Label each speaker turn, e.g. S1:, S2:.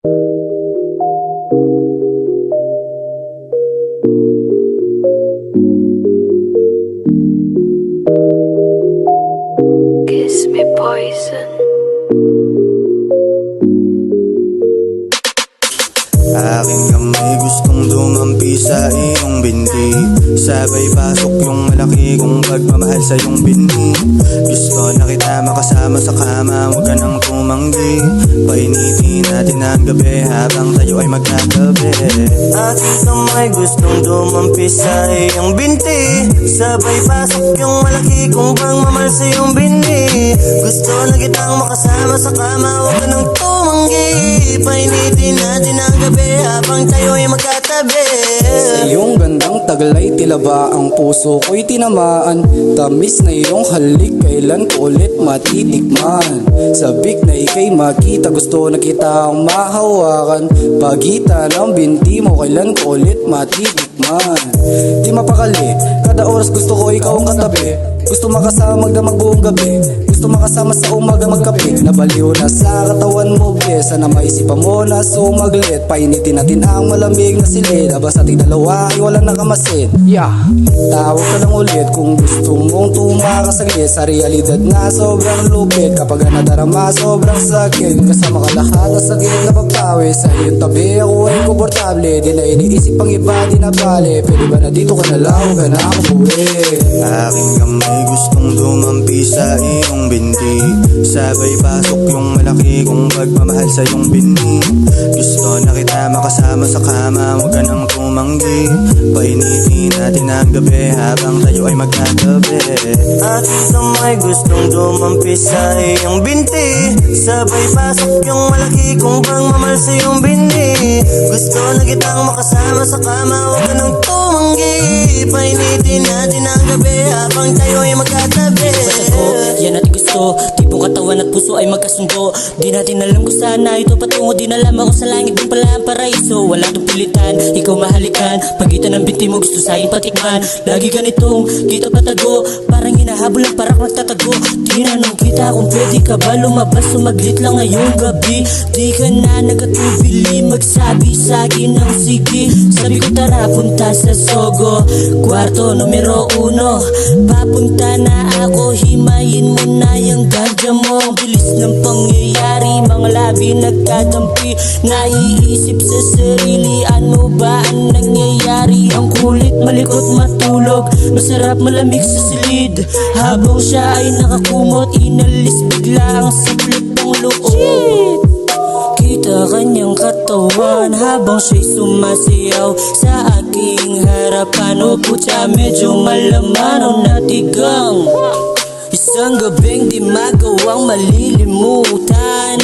S1: Kiss me poison.
S2: Aking kamay gustong dumampi sa iyong binti, sabay pasok yung malaki kong pagmamahal sa iyong binhi. Gusto na kita makasama sa kama, huwag ka nang tumanggi. Painitin natin ang gabi habang tayo ay magkatabi. Aking kamay gustong dumampi sa iyong binti, sabay pasok yung malaki kong pagmamahal sa iyong binhi. Gusto na kitang makasama sa kama, huwag ka nang tumanggi. Painitin natin ang gabi habang tayo ay magkatabi.
S3: Sa iyong gandang taglay, tila ba ang puso ko'y tinamaan? Tamis na iyong halik, kailan ko ulit matitikman? Sabik na ika'y makita, gusto na kitang mahawakan. Pagitan ng binti mo, kailan ko ulit matitikman? Di mapakali, kada oras gusto ko ikaw ang katabi. Gusto makasama magdamag buong gabi, gusto makasama sa umaga magkape. Nabaliw na sa katawan mo, bes, sana maisipan mo na sumaglit. Painitin natin ang malamig na silid, habang sa ating dalawa ay walang nakamasid. Tawag ka lang ulit kung gusto mong tumakasaglit. Sa realidad nga sobrang lupit, kapag nadarama sobrang sakit. Kasama ka lahat ng sakit na papawi, sa iyong tabi ako ay komportable. Di na iniisip ang iba, di na bale. Pwede ba na dito ka na lang, huwag ka na umuwi.
S2: Aking kamay gustong dumampi sa iyong binti, sabay pasok yung malaki kong pagmamahal sa iyong binhi. Gusto na kita makasama sa kama, huwag ka nang tumanggi. Painitin natin ang gabi habang tayo ay magkatabi. Aking kamay gustong dumampi sa iyong binti, sabay pasok yung malaki kong pagmamahal sa iyong binhi. Gusto na kitang makasama sa kama, huwag ka nang tumanggi. Painitin natin ang gabi habang tayo ay magkatabi.
S4: Yan natin gusto, tipong katawan at puso ay magkasundo. Di natin alam kung saan na ito patungo, di na alam ako sa langit din pala ang paraiso. Wala tong pilitan, ikaw mahalikan, pagitan ng binti mo gusto sa'yo patikman. Lagi ganitong kita patago, parang hinahabol ang parak nagtatago. Tinanong kita kung pwede ka ba lumabas, sumaglit lang ngayong gabi. Di ka na nagatubili, magsabi sa'kin ng sige. Sabi ko tara punta sa Sogo, kwarto numero 1. Papunta na ako, himayin mo na yung ganja mo. Bilis ng pangyayari, mga labi nagtatampi. Naiisip sa sarili, ano ba ang nangyayari? Ang kulit, malikot, matulog, masarap malamig sa silid. Habang siya ay nakakumot, inalis bigla ang siklit ng loob. Kita kanyang katawan habang siya'y sumasayaw sa aking harapan. O putya, medyo malaman o natigang. Isang gabing di magawang malilimutan.